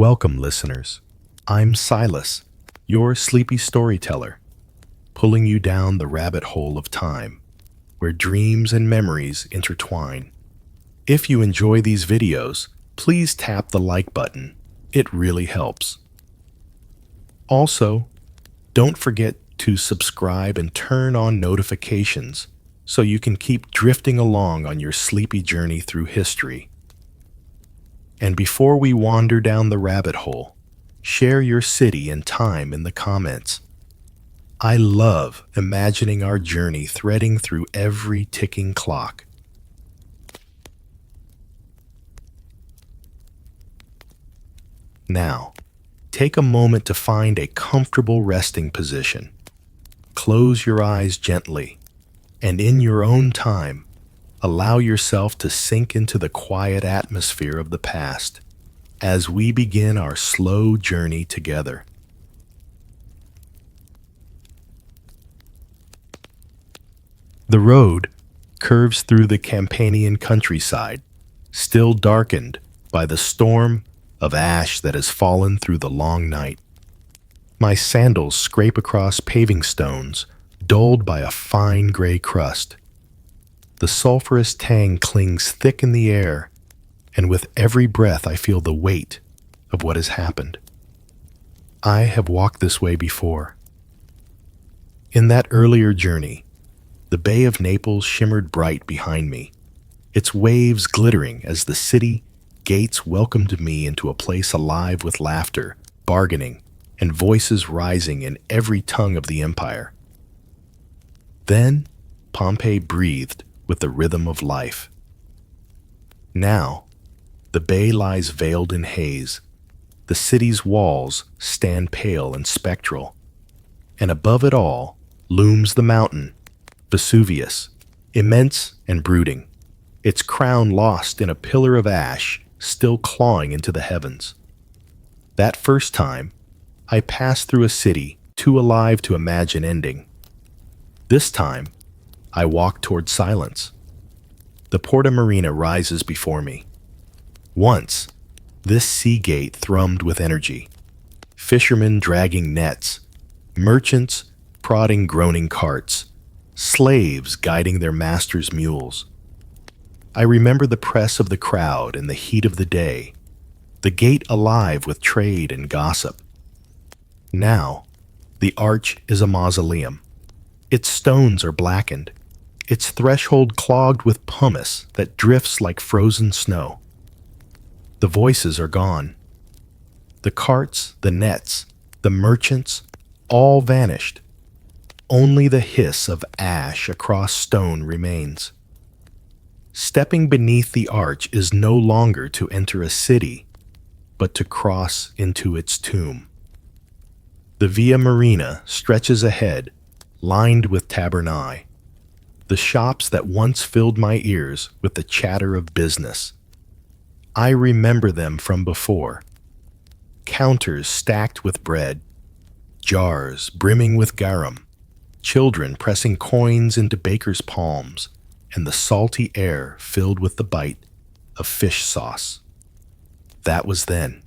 Welcome, listeners. I'm Silas, your sleepy storyteller, pulling you down the rabbit hole of time, where dreams and memories intertwine. If you enjoy these videos, please tap the like button. It really helps. Also, don't forget to subscribe and turn on notifications so you can keep drifting along on your sleepy journey through history. And before we wander down the rabbit hole, share your city and time in the comments. I love imagining our journey threading through every ticking clock. Now, take a moment to find a comfortable resting position. Close your eyes gently, and in your own time, allow yourself to sink into the quiet atmosphere of the past as we begin our slow journey together. The road curves through the Campanian countryside, still darkened by the storm of ash that has fallen through the long night. My sandals scrape across paving stones, dulled by a fine gray crust. The sulfurous tang clings thick in the air, and with every breath I feel the weight of what has happened. I have walked this way before. In that earlier journey, the Bay of Naples shimmered bright behind me, its waves glittering as the city gates welcomed me into a place alive with laughter, bargaining, and voices rising in every tongue of the empire. Then Pompeii breathed with the rhythm of life. Now, the bay lies veiled in haze. The city's walls stand pale and spectral, and above it all looms the mountain, Vesuvius, immense and brooding, its crown lost in a pillar of ash still clawing into the heavens. That first time, I passed through a city too alive to imagine ending. This time, I walk toward silence. The Porta Marina rises before me. Once, this sea gate thrummed with energy. Fishermen dragging nets, merchants prodding groaning carts, slaves guiding their masters' mules. I remember the press of the crowd and the heat of the day, the gate alive with trade and gossip. Now, the arch is a mausoleum. Its stones are blackened, its threshold clogged with pumice that drifts like frozen snow. The voices are gone. The carts, the nets, the merchants, all vanished. Only the hiss of ash across stone remains. Stepping beneath the arch is no longer to enter a city, but to cross into its tomb. The Via Marina stretches ahead, lined with tabernae, the shops that once filled my ears with the chatter of business. I remember them from before. Counters stacked with bread, jars brimming with garum, children pressing coins into bakers' palms, and the salty air filled with the bite of fish sauce. That was then.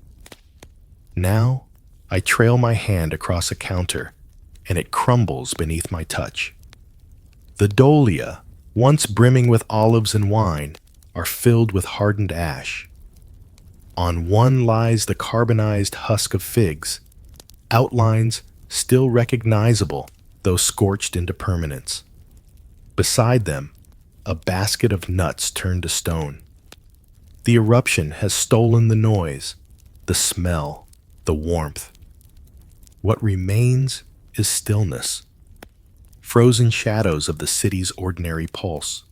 Now, I trail my hand across a counter, and it crumbles beneath my touch. The dolia, once brimming with olives and wine, are filled with hardened ash. On one lies the carbonized husk of figs, outlines still recognizable, though scorched into permanence. Beside them, a basket of nuts turned to stone. The eruption has stolen the noise, the smell, the warmth. What remains is stillness, frozen shadows of the city's ordinary pulse.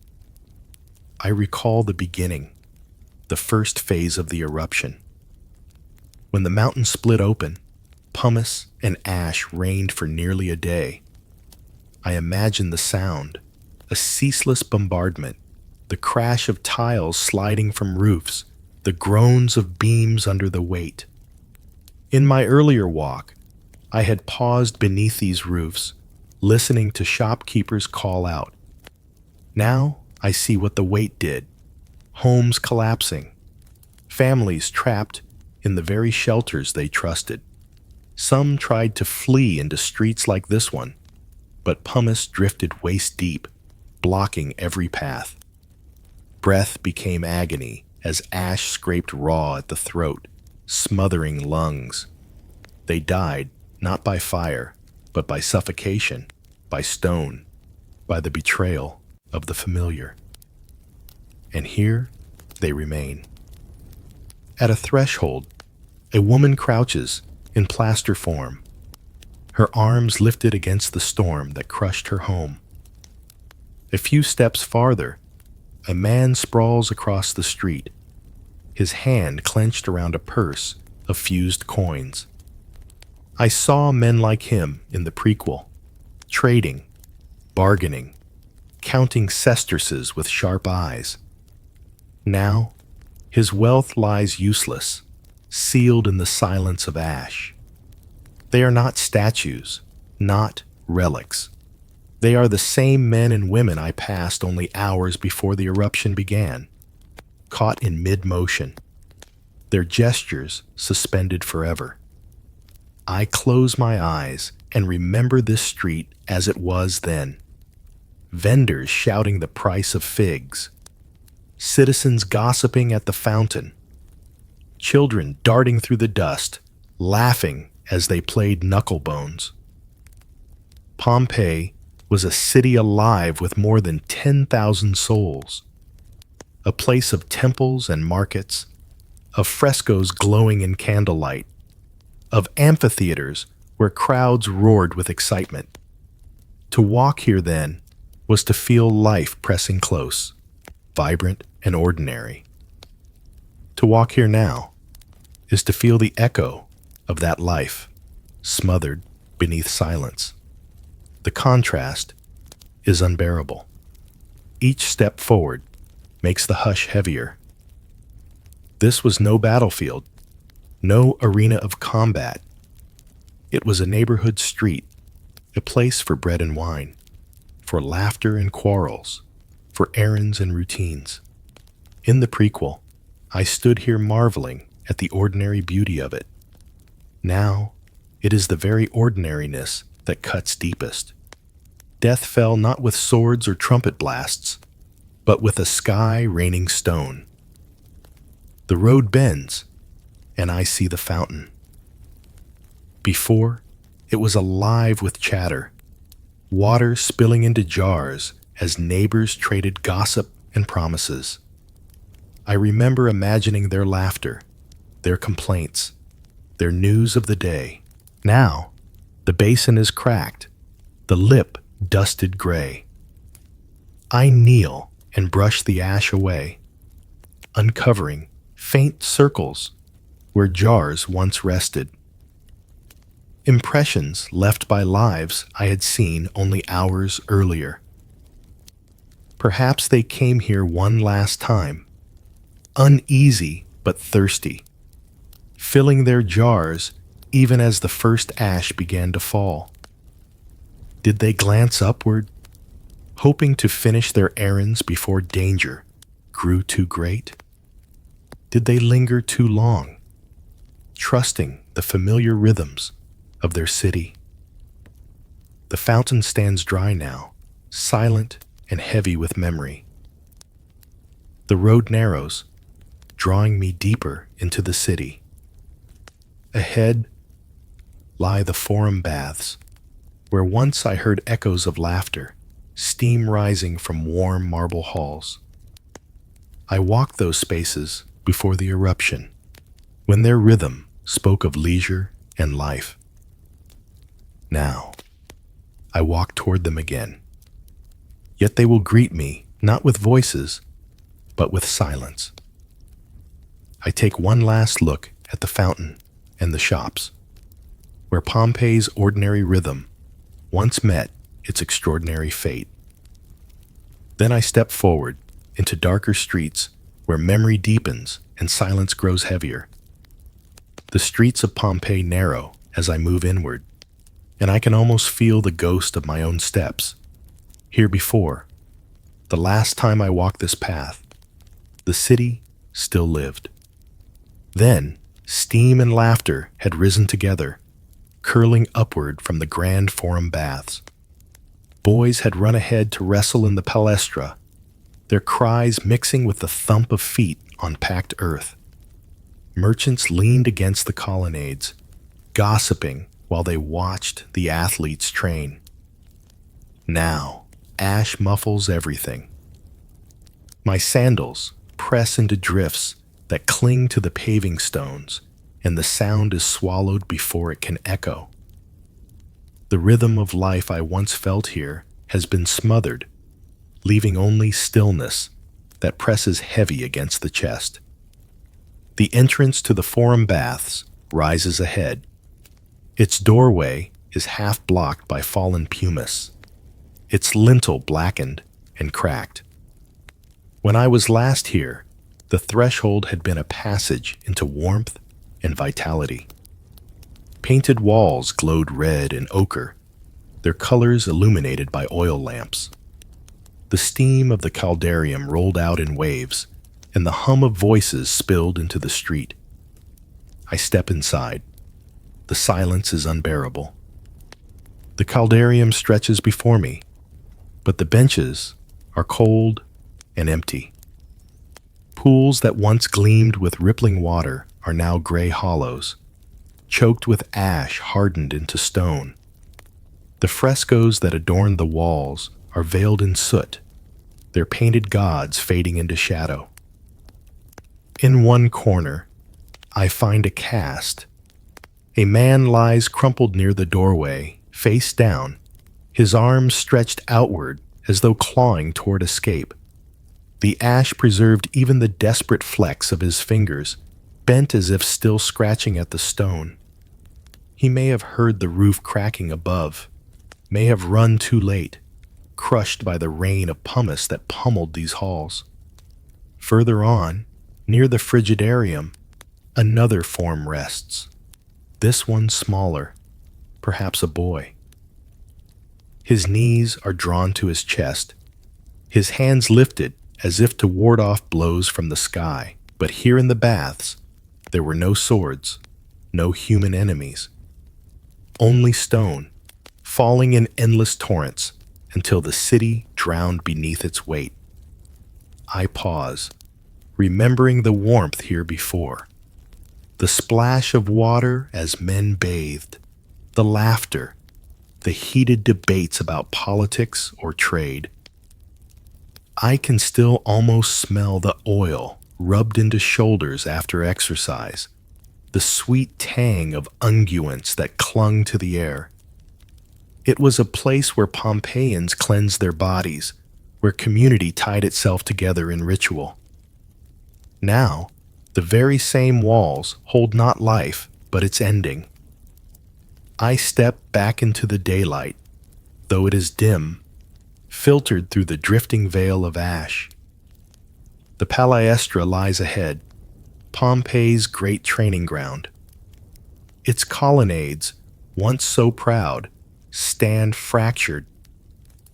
I recall the beginning, the first phase of the eruption. When the mountain split open, pumice and ash rained for nearly a day. I imagine the sound, a ceaseless bombardment, the crash of tiles sliding from roofs, the groans of beams under the weight. In my earlier walk, I had paused beneath these roofs, listening to shopkeepers call out. Now I see what the weight did. Homes collapsing, families trapped in the very shelters they trusted. Some tried to flee into streets like this one, but pumice drifted waist-deep, blocking every path. Breath became agony as ash scraped raw at the throat, smothering lungs. They died not by fire, but by suffocation, by stone, by the betrayal of the familiar. And here they remain. At a threshold, a woman crouches in plaster form, her arms lifted against the storm that crushed her home. A few steps farther, a man sprawls across the street, his hand clenched around a purse of fused coins. I saw men like him in the prequel, trading, bargaining, counting sesterces with sharp eyes. Now, his wealth lies useless, sealed in the silence of ash. They are not statues, not relics. They are the same men and women I passed only hours before the eruption began, caught in mid-motion, their gestures suspended forever. I close my eyes and remember this street as it was then. Vendors shouting the price of figs, citizens gossiping at the fountain, children darting through the dust, laughing as they played knucklebones. Pompeii was a city alive with more than 10,000 souls, a place of temples and markets, of frescoes glowing in candlelight, of amphitheaters where crowds roared with excitement. To walk here then was to feel life pressing close, vibrant and ordinary. To walk here now is to feel the echo of that life, smothered beneath silence. The contrast is unbearable. Each step forward makes the hush heavier. This was no battlefield, no arena of combat. It was a neighborhood street, a place for bread and wine, for laughter and quarrels, for errands and routines. In the prequel, I stood here marveling at the ordinary beauty of it. Now, it is the very ordinariness that cuts deepest. Death fell not with swords or trumpet blasts, but with a sky raining stone. The road bends, and I see the fountain. Before, it was alive with chatter, water spilling into jars as neighbors traded gossip and promises. I remember imagining their laughter, their complaints, their news of the day. Now, the basin is cracked, the lip dusted gray. I kneel and brush the ash away, uncovering faint circles where jars once rested. Impressions left by lives I had seen only hours earlier. Perhaps they came here one last time, uneasy but thirsty, filling their jars even as the first ash began to fall. Did they glance upward, hoping to finish their errands before danger grew too great? Did they linger too long, trusting the familiar rhythms of their city? The fountain stands dry now, silent and heavy with memory. The road narrows, drawing me deeper into the city. Ahead lie the forum baths, where once I heard echoes of laughter, steam rising from warm marble halls. I walked those spaces before the eruption, when their rhythm spoke of leisure and life. Now, I walk toward them again. Yet they will greet me not with voices, but with silence. I take one last look at the fountain and the shops, where Pompeii's ordinary rhythm once met its extraordinary fate. Then I step forward into darker streets where memory deepens and silence grows heavier. The streets of Pompeii narrow as I move inward, and I can almost feel the ghost of my own steps. Here before, the last time I walked this path, the city still lived. Then, Steam and laughter had risen together, curling upward from the grand forum baths. Boys had run ahead to wrestle in the palestra, their cries mixing with the thump of feet on packed earth. Merchants leaned against the colonnades, gossiping while they watched the athletes train. Now, ash muffles everything. My sandals press into drifts that cling to the paving stones, and the sound is swallowed before it can echo. The rhythm of life I once felt here has been smothered, leaving only stillness that presses heavy against the chest. The entrance to the forum baths rises ahead. Its doorway is half blocked by fallen pumice, its lintel blackened and cracked. When I was last here, the threshold had been a passage into warmth and vitality. Painted walls glowed red and ochre, their colors illuminated by oil lamps. The steam of the caldarium rolled out in waves, and the hum of voices spilled into the street. I step inside. The silence is unbearable. The caldarium stretches before me, but the benches are cold and empty. Pools that once gleamed with rippling water are now gray hollows, choked with ash hardened into stone. The frescoes that adorn the walls are veiled in soot, their painted gods fading into shadow. In one corner, I find a cast. A man lies crumpled near the doorway, face down, his arms stretched outward as though clawing toward escape. The ash preserved even the desperate flex of his fingers, bent as if still scratching at the stone. He may have heard the roof cracking above, may have run too late, crushed by the rain of pumice that pummeled these halls. Further on, near the frigidarium, another form rests. This one smaller, perhaps a boy. His knees are drawn to his chest, his hands lifted as if to ward off blows from the sky. But here in the baths, there were no swords, no human enemies. Only stone, falling in endless torrents until the city drowned beneath its weight. I pause, remembering the warmth here before. The splash of water as men bathed, the laughter, the heated debates about politics or trade. I can still almost smell the oil rubbed into shoulders after exercise, the sweet tang of unguents that clung to the air. It was a place where Pompeians cleansed their bodies, where community tied itself together in ritual. Now, the very same walls hold not life, but its ending. I step back into the daylight, though it is dim, filtered through the drifting veil of ash. The Palaestra lies ahead, Pompeii's great training ground. Its colonnades, once so proud, stand fractured,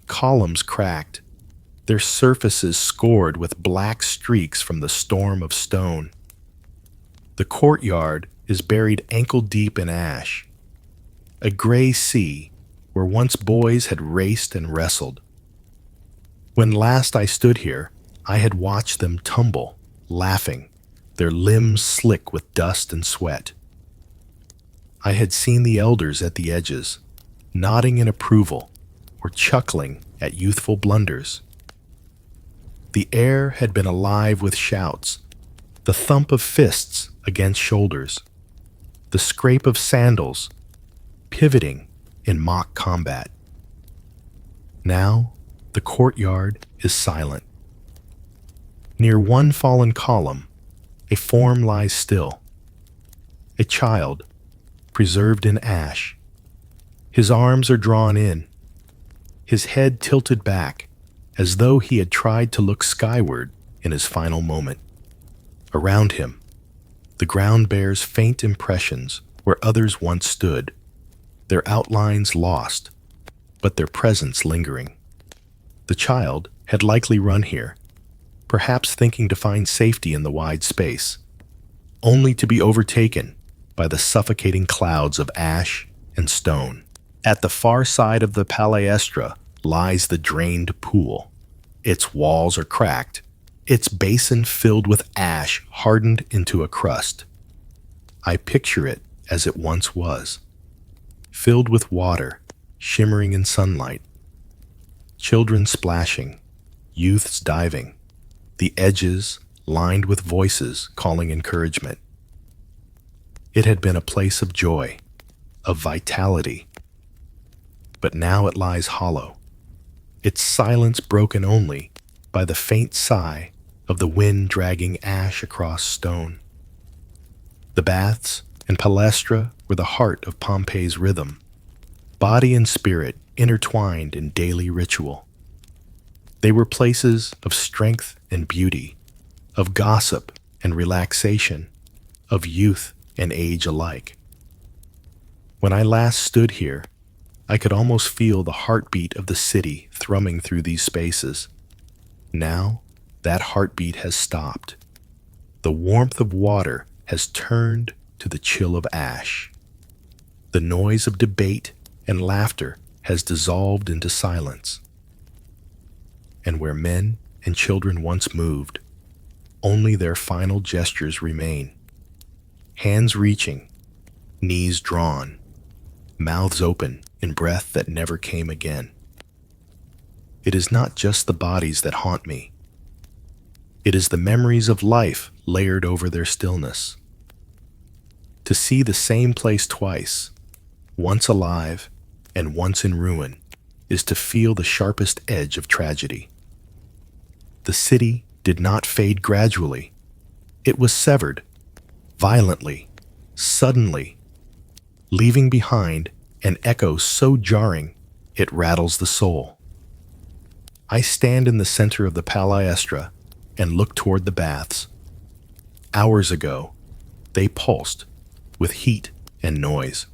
columns cracked, their surfaces scored with black streaks from the storm of stone. The courtyard is buried ankle-deep in ash, a gray sea where once boys had raced and wrestled. When last I stood here, I had watched them tumble, laughing, their limbs slick with dust and sweat. I had seen the elders at the edges, nodding in approval or chuckling at youthful blunders. The air had been alive with shouts, the thump of fists against shoulders, the scrape of sandals, pivoting in mock combat. Now, the courtyard is silent. Near one fallen column, a form lies still. A child, preserved in ash. His arms are drawn in, his head tilted back, as though he had tried to look skyward in his final moment. Around him, the ground bears faint impressions where others once stood, their outlines lost, but their presence lingering. The child had likely run here, perhaps thinking to find safety in the wide space. only to be overtaken by the suffocating clouds of ash and stone. At the far side of the palaestra lies the drained pool. Its walls are cracked, its basin filled with ash hardened into a crust. I picture it as it once was, filled with water, shimmering in sunlight. Children splashing, youths diving, the edges lined with voices calling encouragement. It had been a place of joy, of vitality. But now it lies hollow, its silence broken only by the faint sigh of the wind dragging ash across stone. The baths and palestra were the heart of Pompeii's rhythm, body and spirit intertwined in daily ritual. They were places of strength and beauty, of gossip and relaxation, of youth and age alike. When I last stood here, I could almost feel the heartbeat of the city thrumming through these spaces. Now, that heartbeat has stopped. The warmth of water has turned to the chill of ash. The noise of debate and laughter has dissolved into silence. And where men and children once moved, only their final gestures remain. Hands reaching, knees drawn, mouths open in breath that never came again. It is not just the bodies that haunt me. It is the memories of life layered over their stillness. To see the same place twice, once alive and once in ruin, is to feel the sharpest edge of tragedy. The city did not fade gradually. It was severed, violently, suddenly, leaving behind an echo so jarring it rattles the soul. I stand in the center of the palaestra and look toward the baths. Hours ago, they pulsed with heat and noise.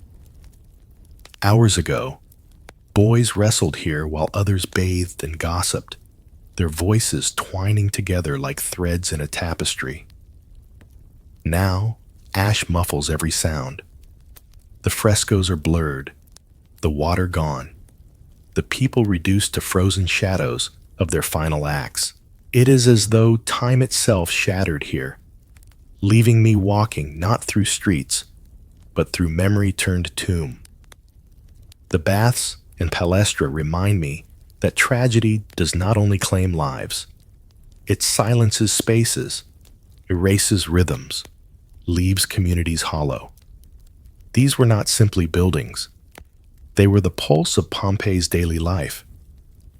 Hours ago, boys wrestled here while others bathed and gossiped, their voices twining together like threads in a tapestry. Now, ash muffles every sound. The frescoes are blurred, the water gone, the people reduced to frozen shadows of their final acts. It is as though time itself shattered here, leaving me walking not through streets, but through memory-turned tomb. The baths and palestra remind me that tragedy does not only claim lives, it silences spaces, erases rhythms, leaves communities hollow. These were not simply buildings. They were the pulse of Pompeii's daily life.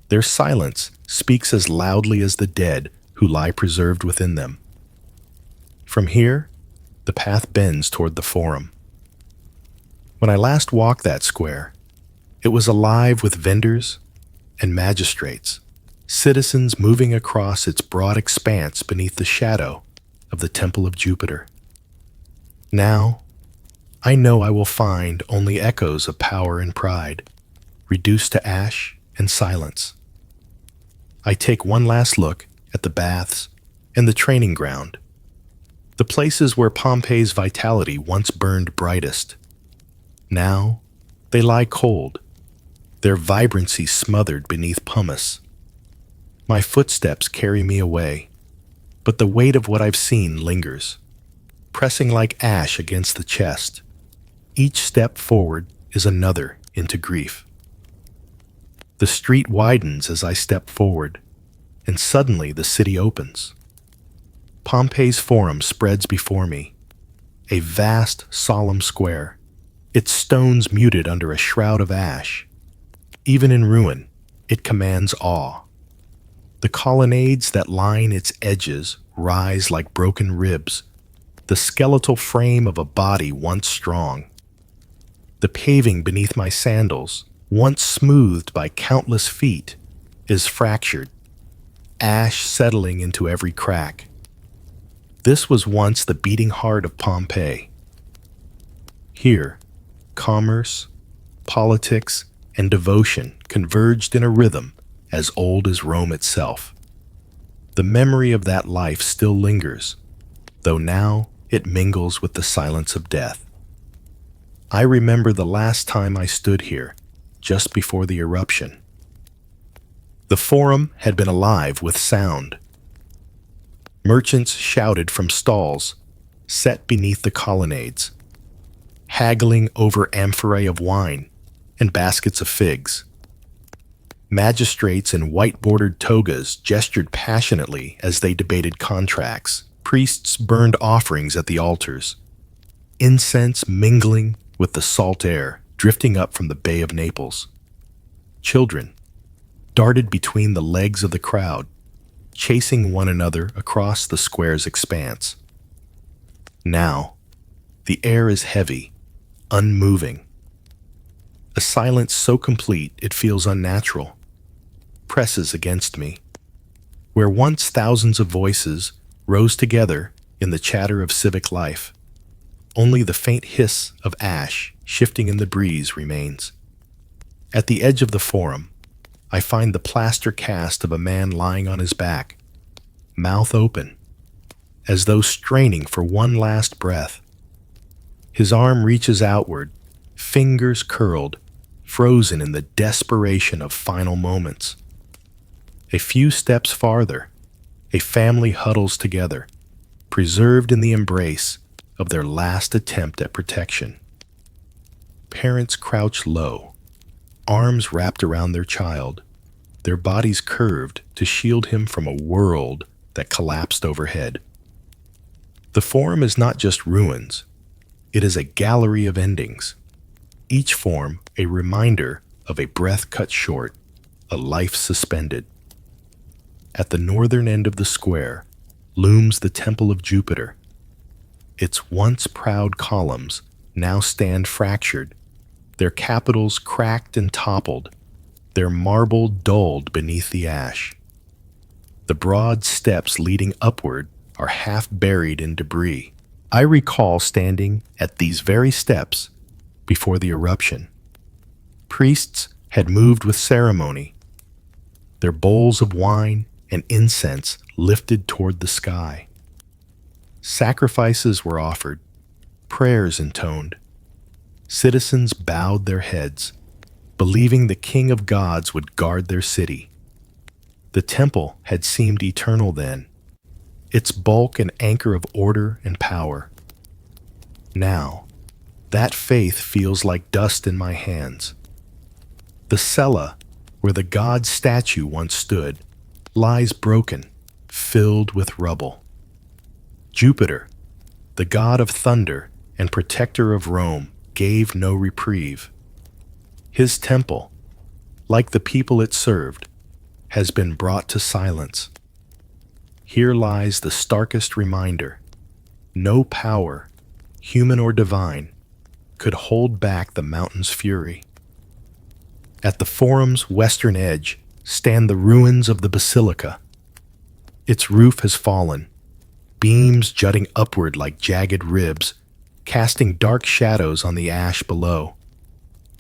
Their silence speaks as loudly as the dead who lie preserved within them. From here, the path bends toward the Forum. When I last walked that square, it was alive with vendors and magistrates, citizens moving across its broad expanse beneath the shadow of the Temple of Jupiter. Now, I know I will find only echoes of power and pride, reduced to ash and silence. I take one last look at the baths and the training ground, the places where Pompeii's vitality once burned brightest. Now, they lie cold, their vibrancy smothered beneath pumice. My footsteps carry me away, but the weight of what I've seen lingers, pressing like ash against the chest. Each step forward is another into grief. The street widens as I step forward, and suddenly the city opens. Pompeii's Forum spreads before me, a vast, solemn square, its stones muted under a shroud of ash. Even in ruin, it commands awe. The colonnades that line its edges rise like broken ribs, the skeletal frame of a body once strong. The paving beneath my sandals, once smoothed by countless feet, is fractured, ash settling into every crack. This was once the beating heart of Pompeii. Here, commerce, politics, and devotion converged in a rhythm as old as Rome itself. The memory of that life still lingers, though now it mingles with the silence of death. I remember the last time I stood here, just before the eruption. The forum had been alive with sound. Merchants shouted from stalls set beneath the colonnades, haggling over amphorae of wine and baskets of figs. Magistrates in white-bordered togas gestured passionately as they debated contracts. Priests burned offerings at the altars, incense mingling with the salt air drifting up from the Bay of Naples. Children darted between the legs of the crowd, chasing one another across the square's expanse. Now, the air is heavy, unmoving. A silence so complete it feels unnatural, presses against me. Where once thousands of voices rose together in the chatter of civic life, only the faint hiss of ash shifting in the breeze remains. At the edge of the forum, I find the plaster cast of a man lying on his back, mouth open, as though straining for one last breath. His arm reaches outward, fingers curled, frozen in the desperation of final moments. A few steps farther, a family huddles together, preserved in the embrace of their last attempt at protection. Parents crouch low, arms wrapped around their child, their bodies curved to shield him from a world that collapsed overhead. The forum is not just ruins, it is a gallery of endings, each form a reminder of a breath cut short, a life suspended. At the northern end of the square looms the Temple of Jupiter. Its once proud columns now stand fractured, their capitals cracked and toppled, their marble dulled beneath the ash. The broad steps leading upward are half buried in debris. I recall standing at these very steps before the eruption. Priests had moved with ceremony, their bowls of wine and incense lifted toward the sky. Sacrifices were offered, prayers intoned. Citizens bowed their heads, believing the King of Gods would guard their city. The temple had seemed eternal then, its bulk an anchor of order and power. Now, that faith feels like dust in my hands. The cella, where the god statue once stood, lies broken, filled with rubble. Jupiter, the god of thunder and protector of Rome, gave no reprieve. His temple, like the people it served, has been brought to silence. Here lies the starkest reminder: no power, human or divine, could hold back the mountain's fury. At the forum's western edge stand the ruins of the basilica. Its roof has fallen, beams jutting upward like jagged ribs, casting dark shadows on the ash below.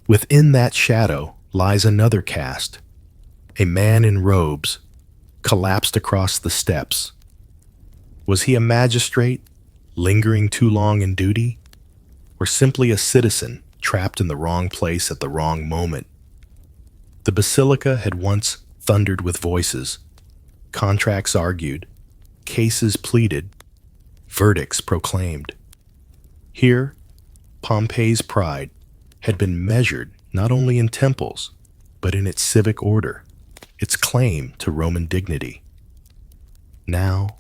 Within that shadow lies another cast, a man in robes, collapsed across the steps. Was he a magistrate, lingering too long in duty, or simply a citizen trapped in the wrong place at the wrong moment? The basilica had once thundered with voices, contracts argued, cases pleaded, verdicts proclaimed. Here, Pompeii's pride had been measured not only in temples, but in its civic order, its claim to Roman dignity. Now,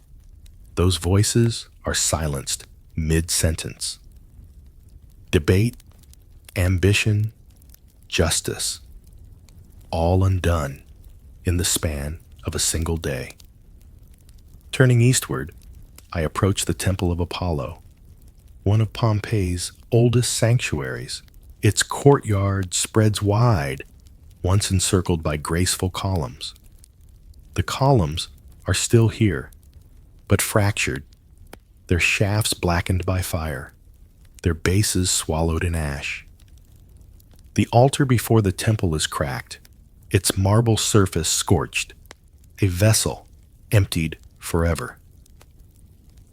those voices are silenced mid-sentence. Debate, ambition, justice, all undone in the span of a single day. Turning eastward, I approach the Temple of Apollo, one of Pompeii's oldest sanctuaries. Its courtyard spreads wide, once encircled by graceful columns. The columns are still here, but fractured, their shafts blackened by fire, their bases swallowed in ash. The altar before the temple is cracked, its marble surface scorched, a vessel emptied forever.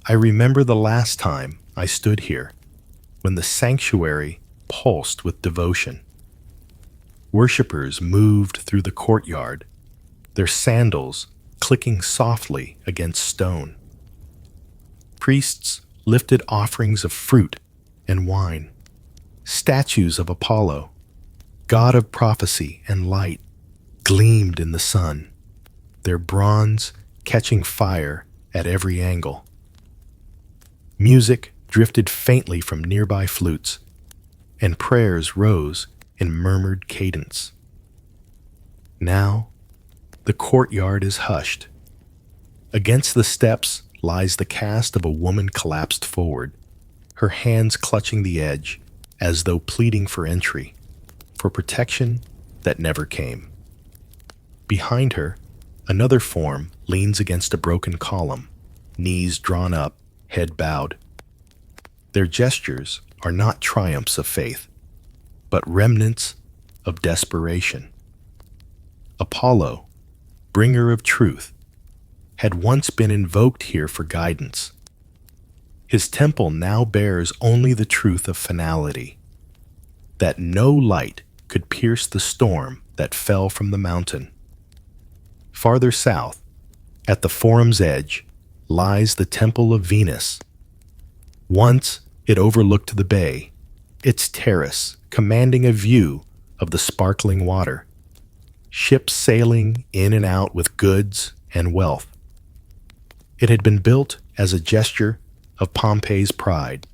I remember the last time I stood here, when the sanctuary pulsed with devotion. Worshippers moved through the courtyard, their sandals clicking softly against stone. Priests lifted offerings of fruit and wine. Statues of Apollo, god of prophecy and light, gleamed in the sun, their bronze catching fire at every angle. Music drifted faintly from nearby flutes, and prayers rose in murmured cadence. Now, the courtyard is hushed. Against the steps lies the cast of a woman collapsed forward, her hands clutching the edge as though pleading for entry, for protection that never came. Behind her, another form leans against a broken column, knees drawn up, head bowed. Their gestures are not triumphs of faith, but remnants of desperation. Apollo, bringer of truth, had once been invoked here for guidance. His temple now bears only the truth of finality, that no light could pierce the storm that fell from the mountain. Farther south, at the forum's edge, lies the Temple of Venus. Once it overlooked the bay, its terrace commanding a view of the sparkling water, ships sailing in and out with goods and wealth. It had been built as a gesture of Pompeii's pride,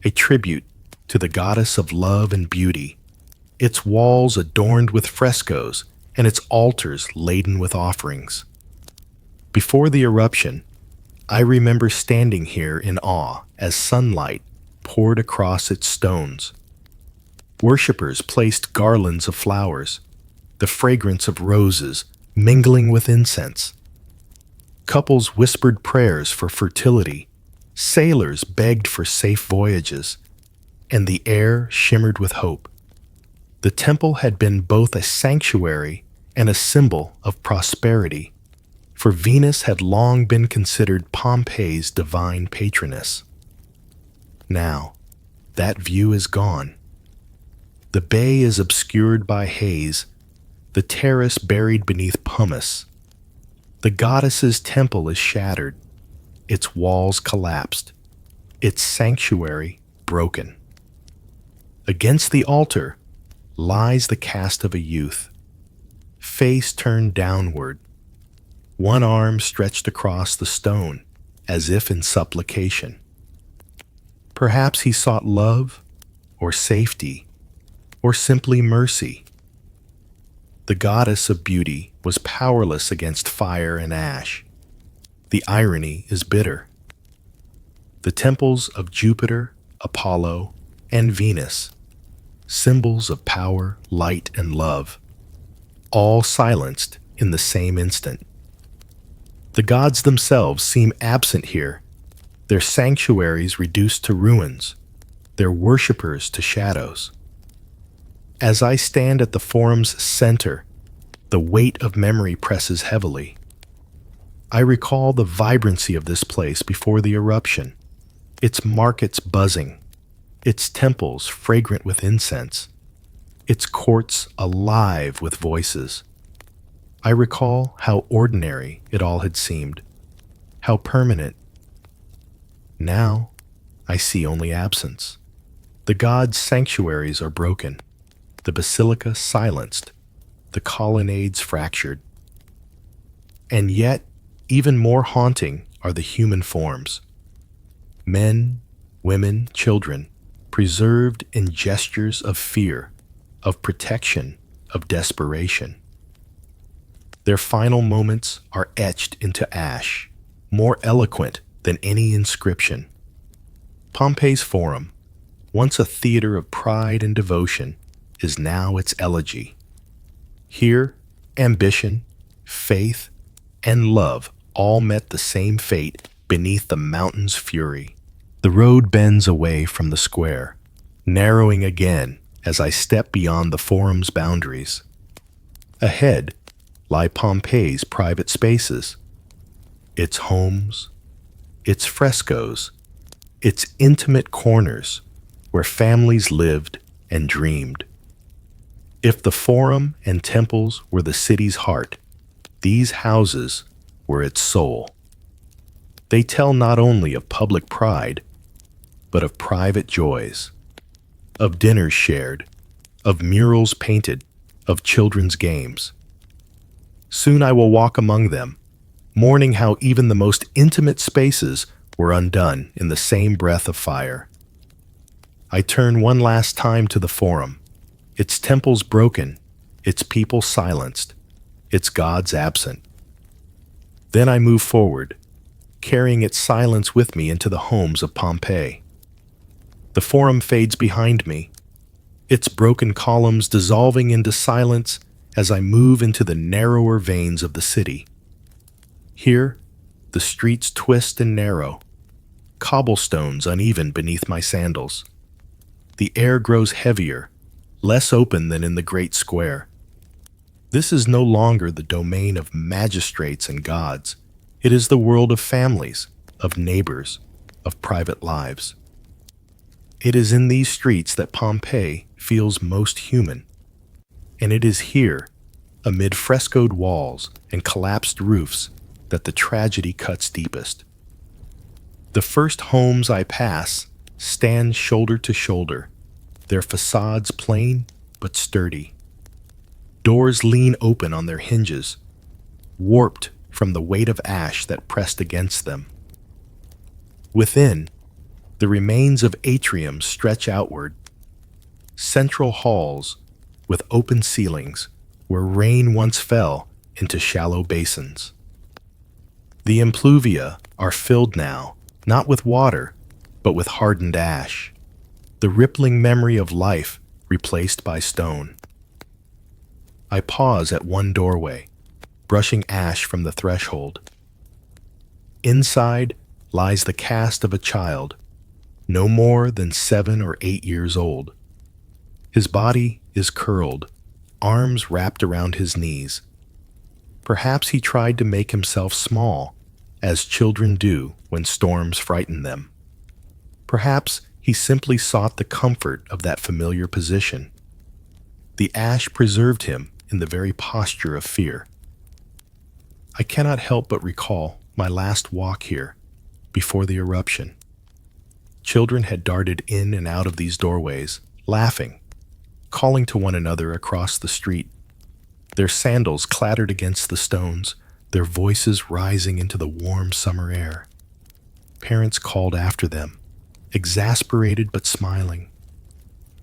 a tribute to the goddess of love and beauty, its walls adorned with frescoes and its altars laden with offerings. Before the eruption, I remember standing here in awe as sunlight poured across its stones. Worshippers placed garlands of flowers, the fragrance of roses mingling with incense. Couples whispered prayers for fertility, sailors begged for safe voyages, and the air shimmered with hope. The temple had been both a sanctuary and a symbol of prosperity, for Venus had long been considered Pompeii's divine patroness. Now, that view is gone. The bay is obscured by haze, the terrace buried beneath pumice. The goddess's temple is shattered, its walls collapsed, its sanctuary broken. Against the altar lies the cast of a youth, face turned downward, one arm stretched across the stone as if in supplication. Perhaps he sought love, or safety, or simply mercy. The goddess of beauty was powerless against fire and ash. The irony is bitter. The temples of Jupiter, Apollo, and Venus, symbols of power, light, and love, all silenced in the same instant. The gods themselves seem absent here, their sanctuaries reduced to ruins, their worshippers to shadows. As I stand at the forum's center, the weight of memory presses heavily. I recall the vibrancy of this place before the eruption, its markets buzzing, its temples fragrant with incense, its courts alive with voices. I recall how ordinary it all had seemed, how permanent. Now, I see only absence. The gods' sanctuaries are broken, the basilica silenced, the colonnades fractured. And yet, even more haunting are the human forms. Men, women, children, preserved in gestures of fear, of protection, of desperation. Their final moments are etched into ash, more eloquent than any inscription. Pompeii's Forum, once a theater of pride and devotion, is now its elegy. Here, ambition, faith, and love all met the same fate beneath the mountain's fury. The road bends away from the square, narrowing again as I step beyond the forum's boundaries. Ahead lie Pompeii's private spaces, its homes, its frescoes, its intimate corners where families lived and dreamed. If the forum and temples were the city's heart, these houses were its soul. They tell not only of public pride, but of private joys, of dinners shared, of murals painted, of children's games. Soon I will walk among them, mourning how even the most intimate spaces were undone in the same breath of fire. I turn one last time to the forum, its temples broken, its people silenced, its gods absent. Then I move forward, carrying its silence with me into the homes of Pompeii. The forum fades behind me, its broken columns dissolving into silence as I move into the narrower veins of the city. Here, the streets twist and narrow, cobblestones uneven beneath my sandals. The air grows heavier, less open than in the great square. This is no longer the domain of magistrates and gods. It is the world of families, of neighbors, of private lives. It is in these streets that Pompeii feels most human. And it is here, amid frescoed walls and collapsed roofs, that the tragedy cuts deepest. The first homes I pass stand shoulder to shoulder, their facades plain but sturdy. Doors lean open on their hinges, warped from the weight of ash that pressed against them. Within, the remains of atriums stretch outward, central halls with open ceilings where rain once fell into shallow basins. The impluvia are filled now, not with water, but with hardened ash, the rippling memory of life replaced by stone. I pause at one doorway, brushing ash from the threshold. Inside lies the cast of a child, no more than 7 or 8 years old. His body is curled, arms wrapped around his knees. Perhaps he tried to make himself small, as children do when storms frighten them. Perhaps he simply sought the comfort of that familiar position. The ash preserved him in the very posture of fear. I cannot help but recall my last walk here, before the eruption. Children had darted in and out of these doorways, laughing, calling to one another across the street. Their sandals clattered against the stones, their voices rising into the warm summer air. Parents called after them, exasperated but smiling.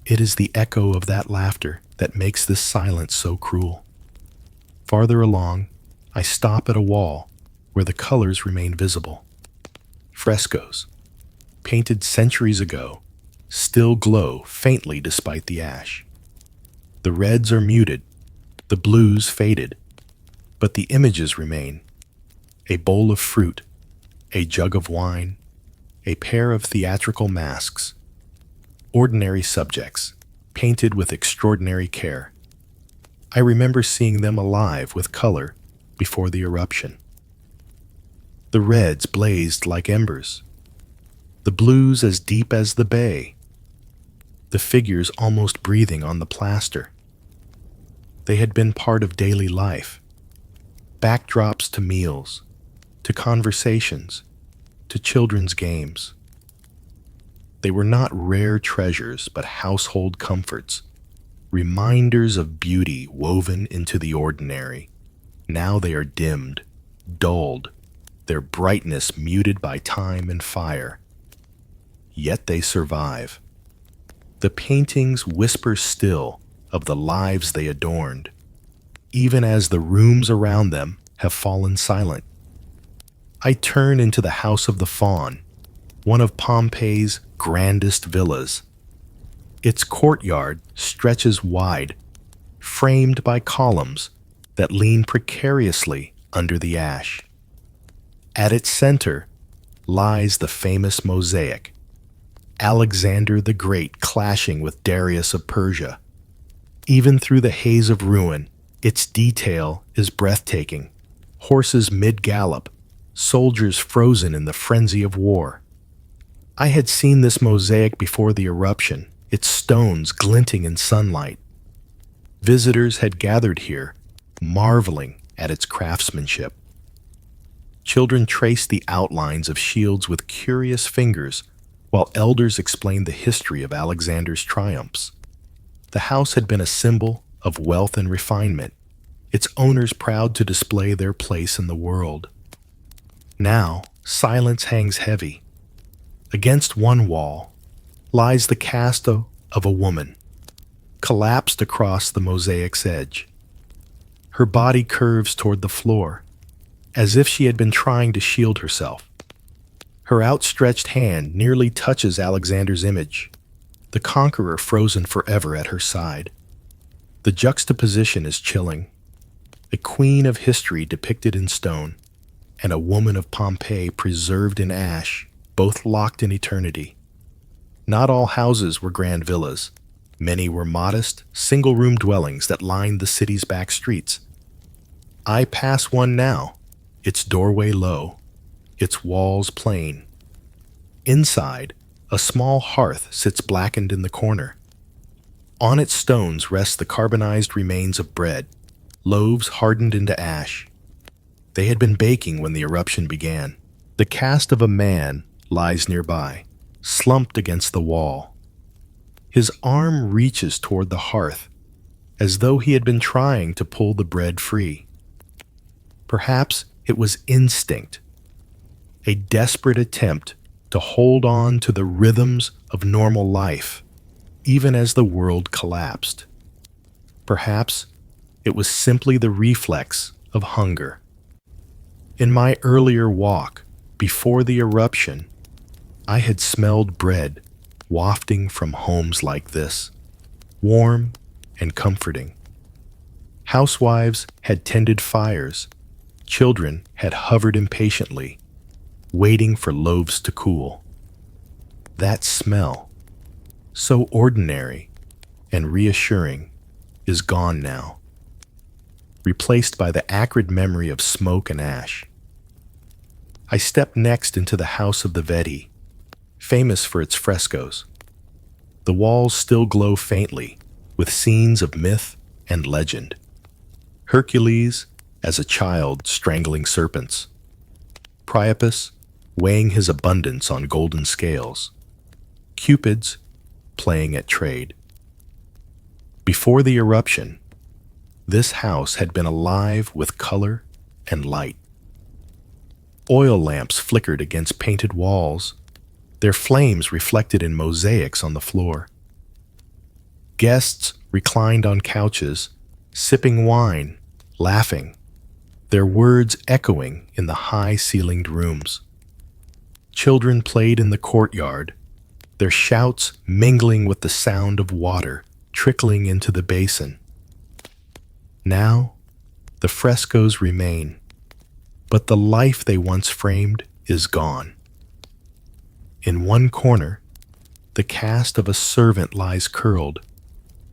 It is the echo of that laughter that makes this silence so cruel. Farther along, I stop at a wall where the colors remain visible. Frescoes, painted centuries ago, still glow faintly despite the ash. The reds are muted, the blues faded, but the images remain. A bowl of fruit, a jug of wine, a pair of theatrical masks. Ordinary subjects, painted with extraordinary care. I remember seeing them alive with color before the eruption. The reds blazed like embers, the blues as deep as the bay, the figures almost breathing on the plaster. They had been part of daily life, backdrops to meals, to conversations, to children's games. They were not rare treasures, but household comforts, reminders of beauty woven into the ordinary. Now they are dimmed, dulled, their brightness muted by time and fire. Yet they survive. The paintings whisper still of the lives they adorned, even as the rooms around them have fallen silent. I turn into the House of the Faun, one of Pompeii's grandest villas. Its courtyard stretches wide, framed by columns that lean precariously under the ash. At its center lies the famous mosaic, Alexander the Great clashing with Darius of Persia. Even through the haze of ruin, its detail is breathtaking. Horses mid-gallop, soldiers frozen in the frenzy of war. I had seen this mosaic before the eruption, its stones glinting in sunlight. Visitors had gathered here, marveling at its craftsmanship. Children traced the outlines of shields with curious fingers, while elders explained the history of Alexander's triumphs. The house had been a symbol of wealth and refinement, its owners proud to display their place in the world. Now, silence hangs heavy. Against one wall lies the cast of a woman, collapsed across the mosaic's edge. Her body curves toward the floor, as if she had been trying to shield herself. Her outstretched hand nearly touches Alexander's image, the conqueror frozen forever at her side. The juxtaposition is chilling. A queen of history depicted in stone, and a woman of Pompeii preserved in ash, both locked in eternity. Not all houses were grand villas. Many were modest, single-room dwellings that lined the city's back streets. I pass one now, its doorway low, its walls plain. Inside, a small hearth sits blackened in the corner. On its stones rest the carbonized remains of bread, loaves hardened into ash. They had been baking when the eruption began. The cast of a man lies nearby, slumped against the wall. His arm reaches toward the hearth, as though he had been trying to pull the bread free. Perhaps it was instinct, a desperate attempt to hold on to the rhythms of normal life, even as the world collapsed. Perhaps it was simply the reflex of hunger. In my earlier walk, before the eruption, I had smelled bread wafting from homes like this, warm and comforting. Housewives had tended fires. Children had hovered impatiently, waiting for loaves to cool. That smell, so ordinary and reassuring, is gone now, replaced by the acrid memory of smoke and ash. I step next into the house of the Vedi, famous for its frescoes. The walls still glow faintly with scenes of myth and legend. Hercules as a child strangling serpents, Priapus weighing his abundance on golden scales, Cupids playing at trade. Before the eruption, this house had been alive with color and light. Oil lamps flickered against painted walls, their flames reflected in mosaics on the floor. Guests reclined on couches, sipping wine, laughing, their words echoing in the high-ceilinged rooms. Children played in the courtyard, their shouts mingling with the sound of water trickling into the basin. Now, the frescoes remain, but the life they once framed is gone. In one corner, the cast of a servant lies curled,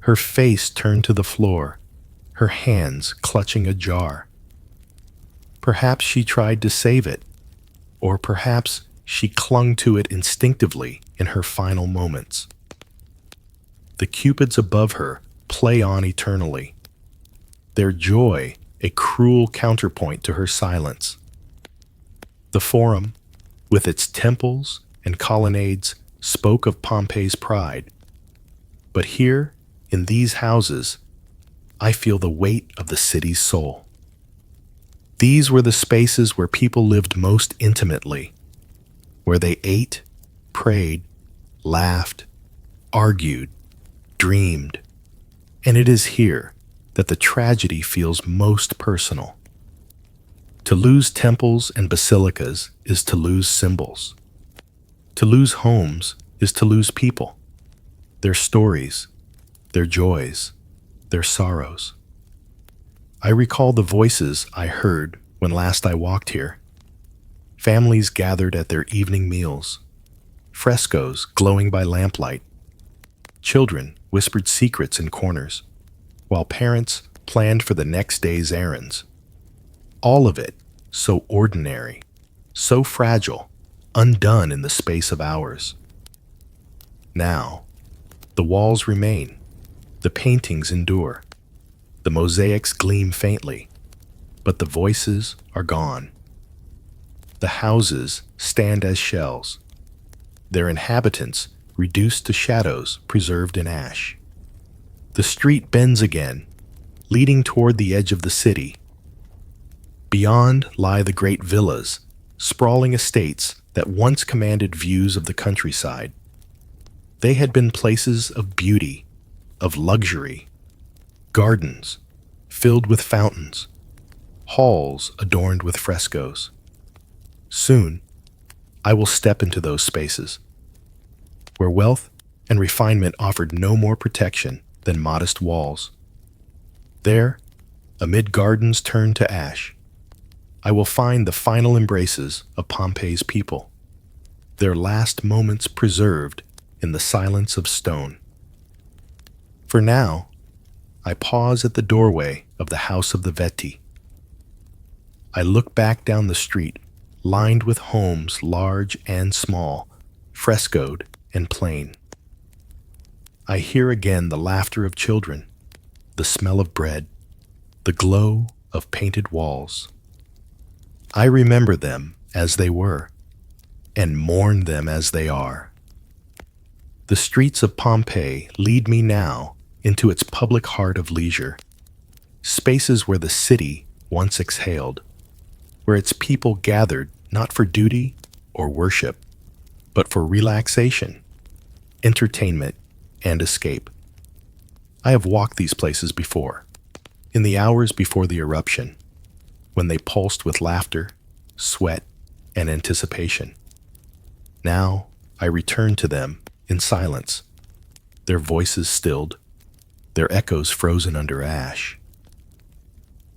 her face turned to the floor, her hands clutching a jar. Perhaps she tried to save it, or perhaps she clung to it instinctively in her final moments. The cupids above her play on eternally, their joy a cruel counterpoint to her silence. The Forum, with its temples and colonnades, spoke of Pompeii's pride. But here, in these houses, I feel the weight of the city's soul. These were the spaces where people lived most intimately, where they ate, prayed, laughed, argued, dreamed. And it is here that the tragedy feels most personal. To lose temples and basilicas is to lose symbols. To lose homes is to lose people, their stories, their joys, their sorrows. I recall the voices I heard when last I walked here. Families gathered at their evening meals, frescoes glowing by lamplight. Children whispered secrets in corners, while parents planned for the next day's errands. All of it so ordinary, so fragile, undone in the space of hours. Now, the walls remain, the paintings endure, the mosaics gleam faintly, but the voices are gone. The houses stand as shells, their inhabitants reduced to shadows preserved in ash. The street bends again, leading toward the edge of the city. Beyond lie the great villas, sprawling estates that once commanded views of the countryside. They had been places of beauty, of luxury, gardens filled with fountains, halls adorned with frescoes. Soon, I will step into those spaces, where wealth and refinement offered no more protection than modest walls. There, amid gardens turned to ash, I will find the final embraces of Pompeii's people, their last moments preserved in the silence of stone. For now, I pause at the doorway of the House of the Veti. I look back down the street, lined with homes large and small, frescoed and plain. I hear again the laughter of children, the smell of bread, the glow of painted walls. I remember them as they were, and mourn them as they are. The streets of Pompeii lead me now into its public heart of leisure, spaces where the city once exhaled, where its people gathered not for duty or worship, but for relaxation, entertainment, and escape. I have walked these places before, in the hours before the eruption, when they pulsed with laughter, sweat, and anticipation. Now I return to them in silence, their voices stilled, their echoes frozen under ash.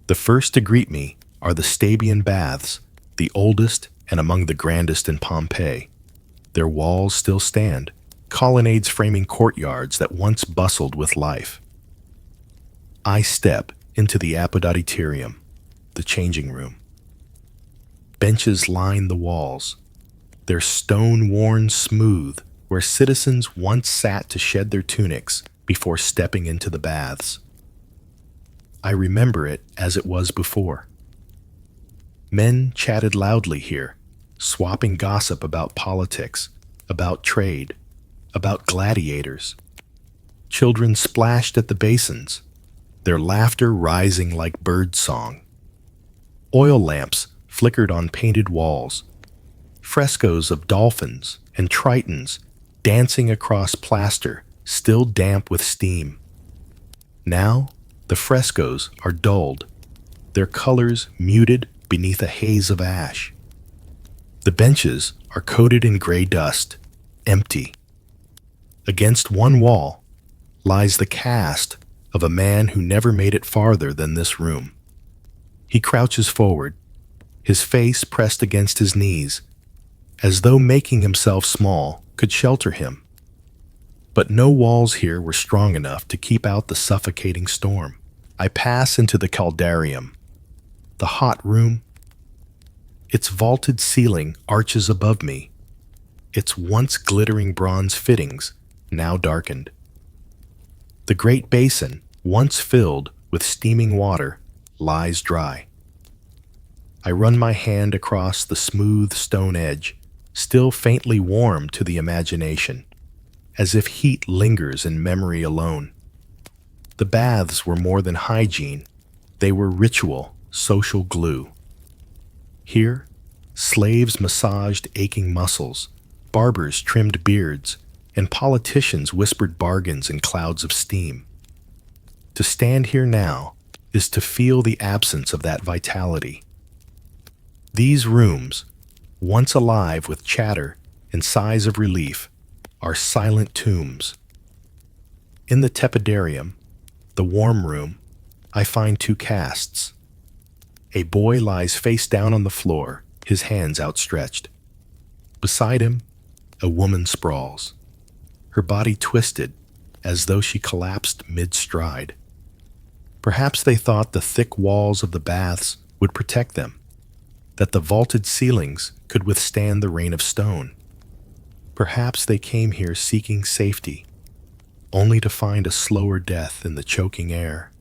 The first to greet me are the Stabian baths, the oldest and among the grandest in Pompeii. Their walls still stand, colonnades framing courtyards that once bustled with life. I step into the apodauditorium, the changing room. Benches line the walls, their stone worn smooth where citizens once sat to shed their tunics before stepping into the baths. I remember it as it was before. Men chatted loudly here, swapping gossip about politics, about trade, about gladiators. Children splashed at the basins, their laughter rising like bird song. Oil lamps flickered on painted walls, frescoes of dolphins and tritons dancing across plaster still damp with steam. Now, the frescoes are dulled, their colors muted beneath a haze of ash. The benches are coated in gray dust, empty. Against one wall lies the cast of a man who never made it farther than this room. He crouches forward, his face pressed against his knees, as though making himself small could shelter him. But no walls here were strong enough to keep out the suffocating storm. I pass into the caldarium, the hot room. Its vaulted ceiling arches above me, its once glittering bronze fittings now darkened. The great basin, once filled with steaming water, lies dry. I run my hand across the smooth stone edge, still faintly warm to the imagination, as if heat lingers in memory alone. The baths were more than hygiene, they were ritual, social glue. Here, slaves massaged aching muscles, barbers trimmed beards, and politicians whispered bargains in clouds of steam. To stand here now is to feel the absence of that vitality. These rooms, once alive with chatter and sighs of relief, are silent tombs. In the tepidarium, the warm room, I find two casts. A boy lies face down on the floor, his hands outstretched. Beside him, a woman sprawls, her body twisted as though she collapsed mid-stride. Perhaps they thought the thick walls of the baths would protect them. that the vaulted ceilings could withstand the rain of stone. Perhaps they came here seeking safety, only to find a slower death in the choking air.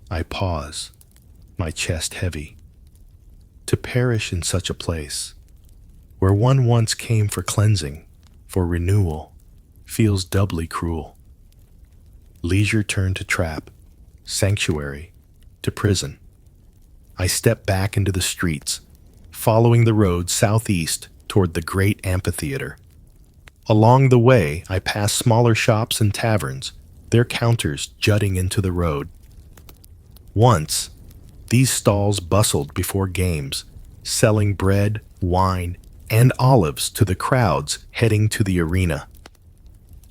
I pause, my chest heavy. To perish in such a place, where one once came for cleansing, for renewal, feels doubly cruel. Leisure turned to trap, sanctuary to prison. I step back into the streets, following the road southeast toward the great amphitheater. Along the way, I pass smaller shops and taverns, their counters jutting into the road. Once, these stalls bustled before games, selling bread, wine, and olives to the crowds heading to the arena.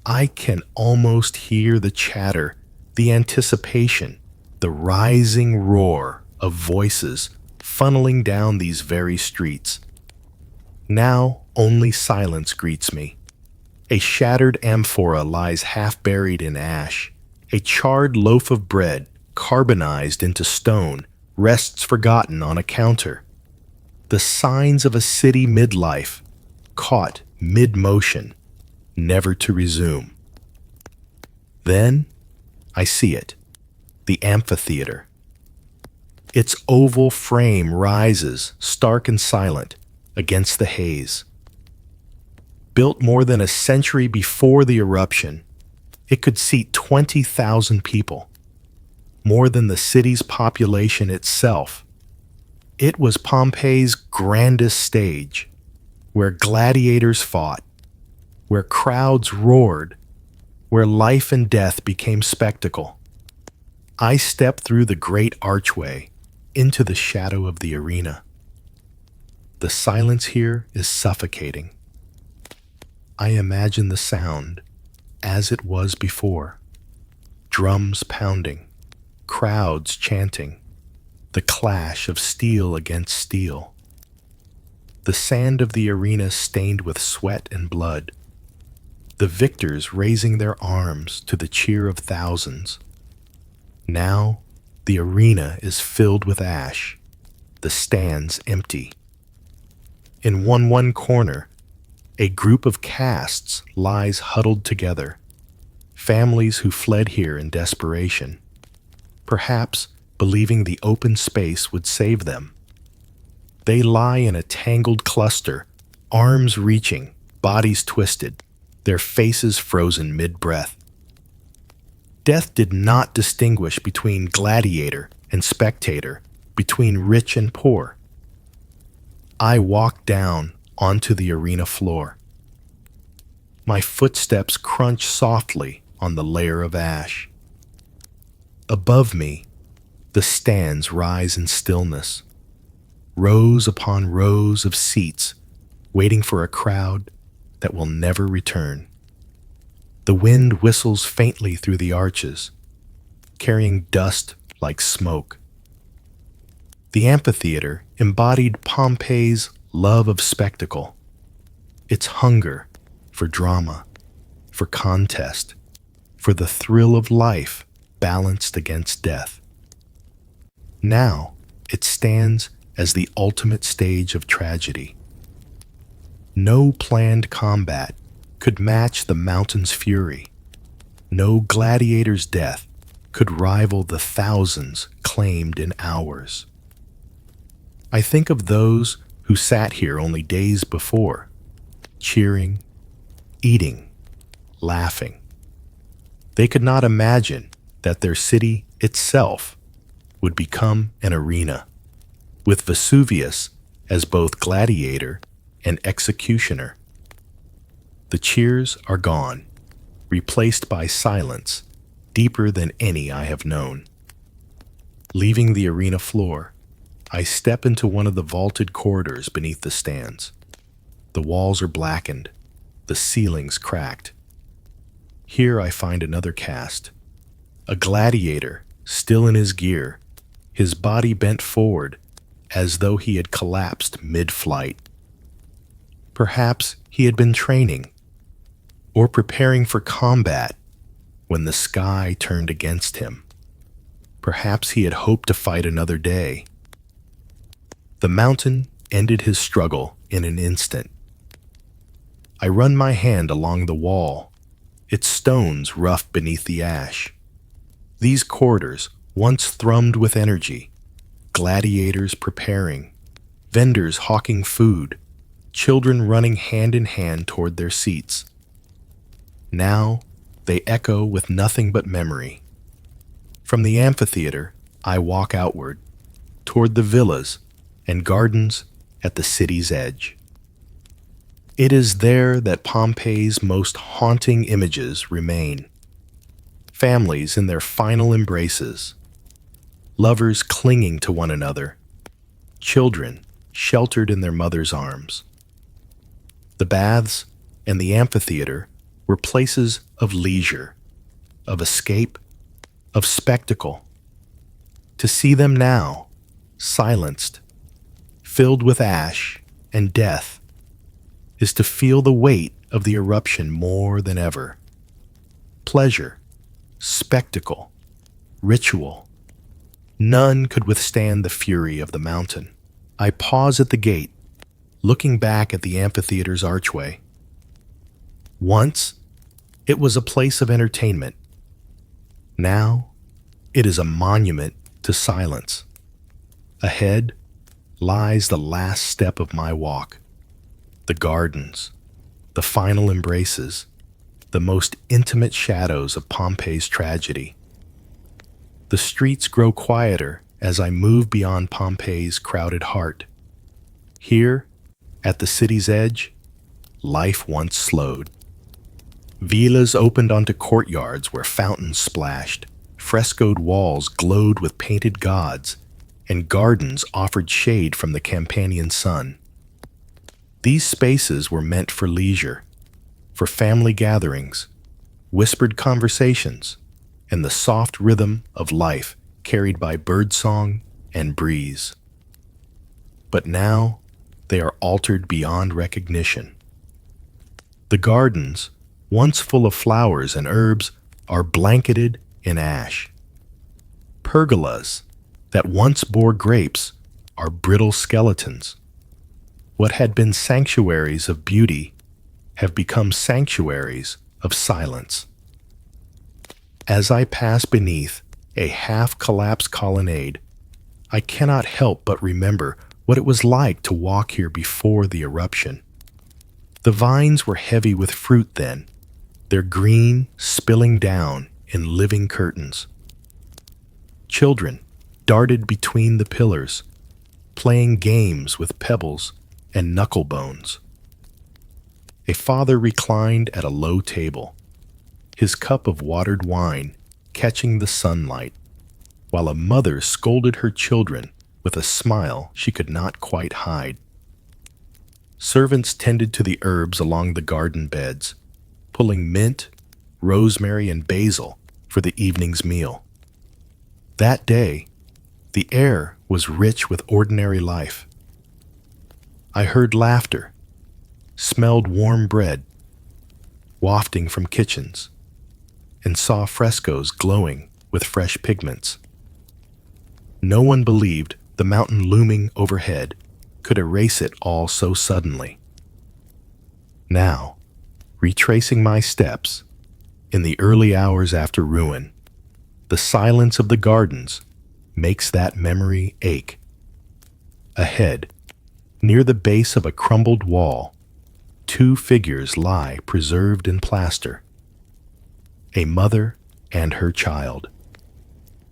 I can almost hear the chatter, the anticipation, the rising roar of voices funneling down these very streets. Now only silence greets me. A shattered amphora lies half buried in ash. A charred loaf of bread, carbonized into stone, rests forgotten on a counter. The signs of a city midlife, caught mid-motion, never to resume. Then I see it, the amphitheater. Its oval frame rises, stark and silent, against the haze. Built more than a century before the eruption, it could seat 20,000 people, more than the city's population itself. It was Pompeii's grandest stage, where gladiators fought, where crowds roared, where life and death became spectacle. I step through the great archway into the shadow of the arena. The silence here is suffocating. I imagine the sound as it was before. Drums pounding, crowds chanting, the clash of steel against steel. The sand of the arena stained with sweat and blood. The victors raising their arms to the cheer of thousands. Now, the arena is filled with ash, the stands empty. In one corner, a group of castes lies huddled together, families who fled here in desperation, perhaps believing the open space would save them. They lie in a tangled cluster, arms reaching, bodies twisted, their faces frozen mid-breath. Death did not distinguish between gladiator and spectator, between rich and poor. I walk down onto the arena floor. My footsteps crunch softly on the layer of ash. Above me, the stands rise in stillness, rows upon rows of seats waiting for a crowd that will never return. The wind whistles faintly through the arches, carrying dust like smoke. The amphitheater embodied Pompeii's love of spectacle, its hunger for drama, for contest, for the thrill of life balanced against death. Now it stands as the ultimate stage of tragedy. No planned combat could match the mountain's fury. No gladiator's death could rival the thousands claimed in hours. I think of those who sat here only days before, cheering, eating, laughing. They could not imagine that their city itself would become an arena, with Vesuvius as both gladiator and executioner. The cheers are gone, replaced by silence deeper than any I have known. Leaving the arena floor, I step into one of the vaulted corridors beneath the stands. The walls are blackened, the ceilings cracked. Here I find another cast, a gladiator still in his gear, his body bent forward as though he had collapsed mid-flight. Perhaps he had been training or preparing for combat when the sky turned against him. Perhaps he had hoped to fight another day. The mountain ended his struggle in an instant. I run my hand along the wall, its stones rough beneath the ash. These corridors once thrummed with energy, gladiators preparing, vendors hawking food, children running hand in hand toward their seats. Now they echo with nothing but memory. From the amphitheater, I walk outward, toward the villas and gardens at the city's edge. It is there that Pompeii's most haunting images remain. Families in their final embraces, lovers clinging to one another, children sheltered in their mother's arms. The baths and the amphitheater were places of leisure, of escape, of spectacle. To see them now, silenced, filled with ash and death, is to feel the weight of the eruption more than ever. Pleasure, spectacle, ritual. None could withstand the fury of the mountain. I pause at the gate, looking back at the amphitheater's archway. Once, it was a place of entertainment. Now, it is a monument to silence. Ahead lies the last step of my walk. The gardens, the final embraces, the most intimate shadows of Pompeii's tragedy. The streets grow quieter as I move beyond Pompeii's crowded heart. Here, at the city's edge, life once slowed. Villas opened onto courtyards where fountains splashed, frescoed walls glowed with painted gods, and gardens offered shade from the Campanian sun. These spaces were meant for leisure, for family gatherings, whispered conversations, and the soft rhythm of life carried by birdsong and breeze. But now, they are altered beyond recognition. The gardens, once full of flowers and herbs, are blanketed in ash. Pergolas that once bore grapes are brittle skeletons. What had been sanctuaries of beauty have become sanctuaries of silence. As I pass beneath a half-collapsed colonnade, I cannot help but remember what it was like to walk here before the eruption. The vines were heavy with fruit then, their green spilling down in living curtains. Children darted between the pillars, playing games with pebbles and knuckle bones. A father reclined at a low table, his cup of watered wine catching the sunlight, while a mother scolded her children with a smile she could not quite hide. Servants tended to the herbs along the garden beds, pulling mint, rosemary, and basil for the evening's meal. That day, the air was rich with ordinary life. I heard laughter, smelled warm bread, wafting from kitchens, and saw frescoes glowing with fresh pigments. No one believed the mountain looming overhead could erase it all so suddenly. Now, retracing my steps, in the early hours after ruin, the silence of the gardens makes that memory ache. Ahead, near the base of a crumbled wall, two figures lie preserved in plaster. A mother and her child.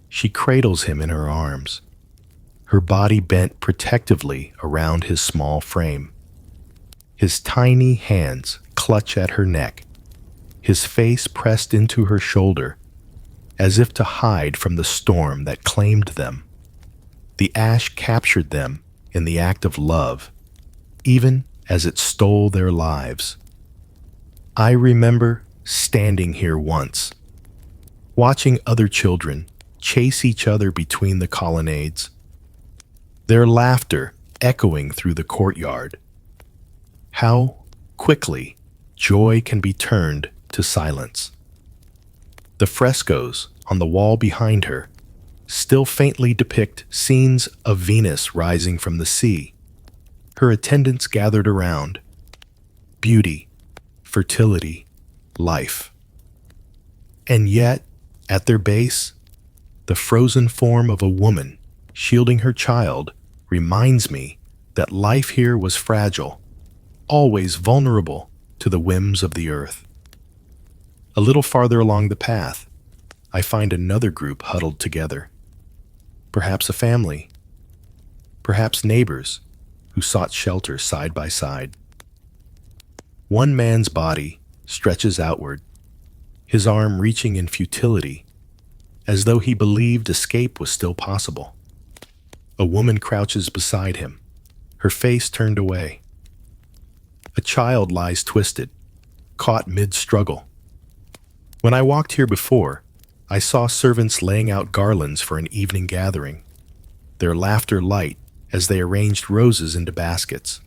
She cradles him in her arms, her body bent protectively around his small frame. His tiny hands clutch at her neck, his face pressed into her shoulder, as if to hide from the storm that claimed them. The ash captured them in the act of love, even as it stole their lives. I remember standing here once, watching other children chase each other between the colonnades, their laughter echoing through the courtyard. How quickly joy can be turned to silence. The frescoes on the wall behind her still faintly depict scenes of Venus rising from the sea. Her attendants gathered around. Beauty, fertility, life. And yet, at their base, the frozen form of a woman shielding her child reminds me that life here was fragile, always vulnerable to the whims of the earth. A little farther along the path, I find another group huddled together. Perhaps a family, perhaps neighbors who sought shelter side by side. One man's body stretches outward, his arm reaching in futility, as though he believed escape was still possible. A woman crouches beside him, her face turned away. A child lies twisted, caught mid-struggle. When I walked here before, I saw servants laying out garlands for an evening gathering, their laughter light as they arranged roses into baskets.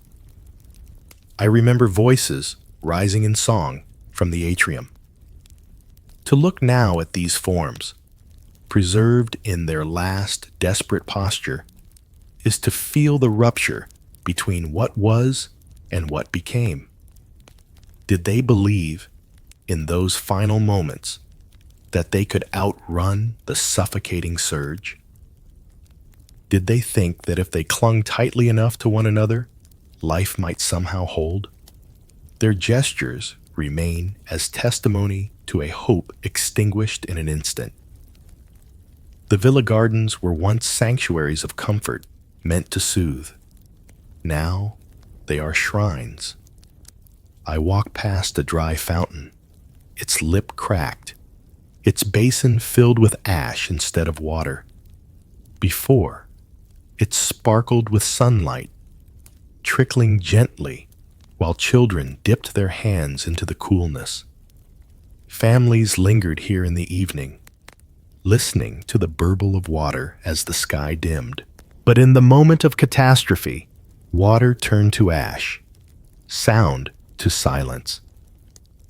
I remember voices rising in song from the atrium. To look now at these forms, preserved in their last desperate posture, is to feel the rupture between what was and what became. Did they believe, in those final moments, that they could outrun the suffocating surge? Did they think that if they clung tightly enough to one another, life might somehow hold? Their gestures remain as testimony to a hope extinguished in an instant. The villa gardens were once sanctuaries of comfort, meant to soothe. Now they are shrines. I walk past a dry fountain, its lip cracked, its basin filled with ash instead of water. Before, it sparkled with sunlight, trickling gently while children dipped their hands into the coolness. Families lingered here in the evening, listening to the burble of water as the sky dimmed. But in the moment of catastrophe, water turned to ash, sound to silence.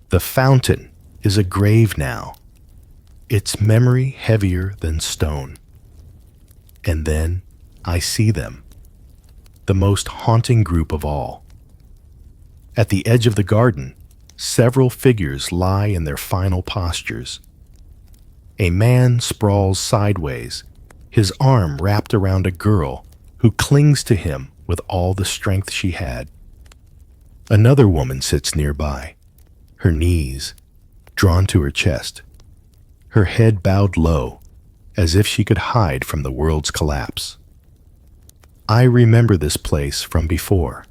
The fountain is a grave now, its memory heavier than stone. And then I see them, the most haunting group of all. At the edge of the garden, several figures lie in their final postures. A man sprawls sideways, his arm wrapped around a girl who clings to him with all the strength she had. Another woman sits nearby, her knees drawn to her chest, her head bowed low, as if she could hide from the world's collapse. I remember this place from before.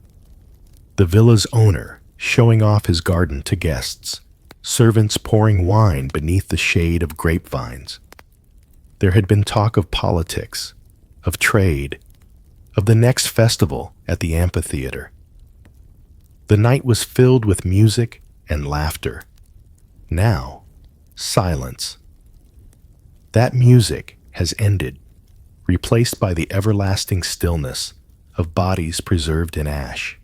The villa's owner showing off his garden to guests, servants pouring wine beneath the shade of grapevines. There had been talk of politics, of trade, of the next festival at the amphitheater. The night was filled with music and laughter. Now, silence. That music has ended, replaced by the everlasting stillness of bodies preserved in ash.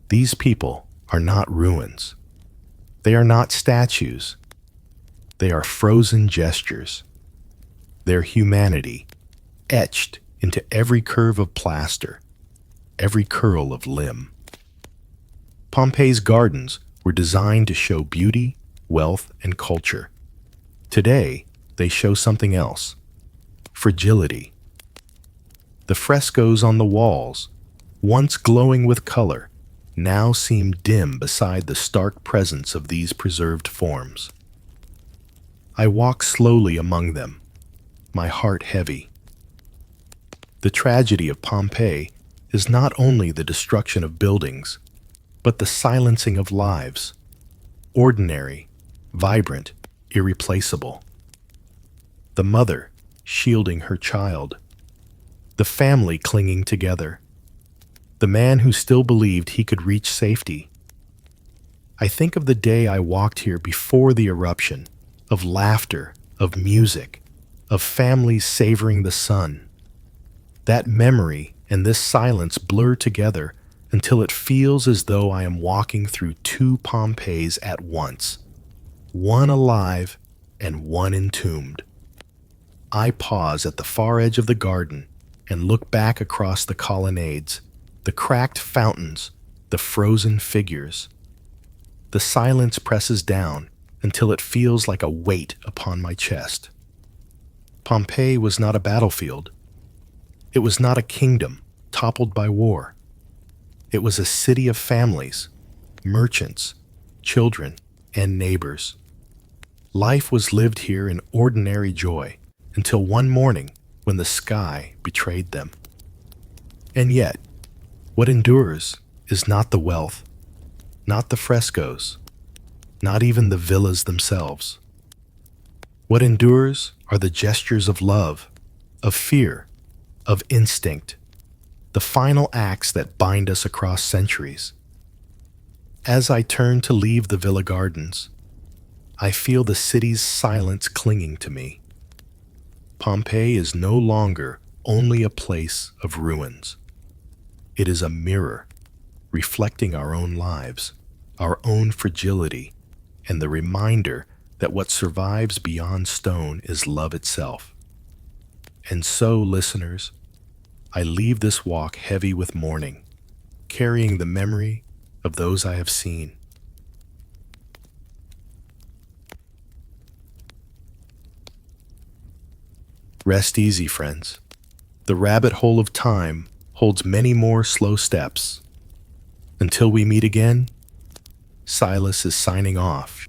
These people are not ruins. They are not statues. They are frozen gestures. Their humanity etched into every curve of plaster, every curl of limb. Pompeii's gardens were designed to show beauty, wealth, and culture. Today, they show something else: fragility. The frescoes on the walls, once glowing with color, now seem dim beside the stark presence of these preserved forms. I walk slowly among them, my heart heavy. The tragedy of Pompeii is not only the destruction of buildings, but the silencing of lives, ordinary, vibrant, irreplaceable. The mother shielding her child, the family clinging together, the man who still believed he could reach safety. I think of the day I walked here before the eruption, of laughter, of music, of families savoring the sun. That memory and this silence blur together until it feels as though I am walking through two Pompeiis at once, one alive and one entombed. I pause at the far edge of the garden and look back across the colonnades, the cracked fountains, the frozen figures. The silence presses down until it feels like a weight upon my chest. Pompeii was not a battlefield. It was not a kingdom toppled by war. It was a city of families, merchants, children, and neighbors. Life was lived here in ordinary joy until one morning when the sky betrayed them. And yet, what endures is not the wealth, not the frescoes, not even the villas themselves. What endures are the gestures of love, of fear, of instinct, the final acts that bind us across centuries. As I turn to leave the villa gardens, I feel the city's silence clinging to me. Pompeii is no longer only a place of ruins. It is a mirror reflecting our own lives, our own fragility, and the reminder that what survives beyond stone is love itself. And so, listeners, I leave this walk heavy with mourning, carrying the memory of those I have seen. Rest easy, friends. The rabbit hole of time holds many more slow steps. Until we meet again, Silas is signing off.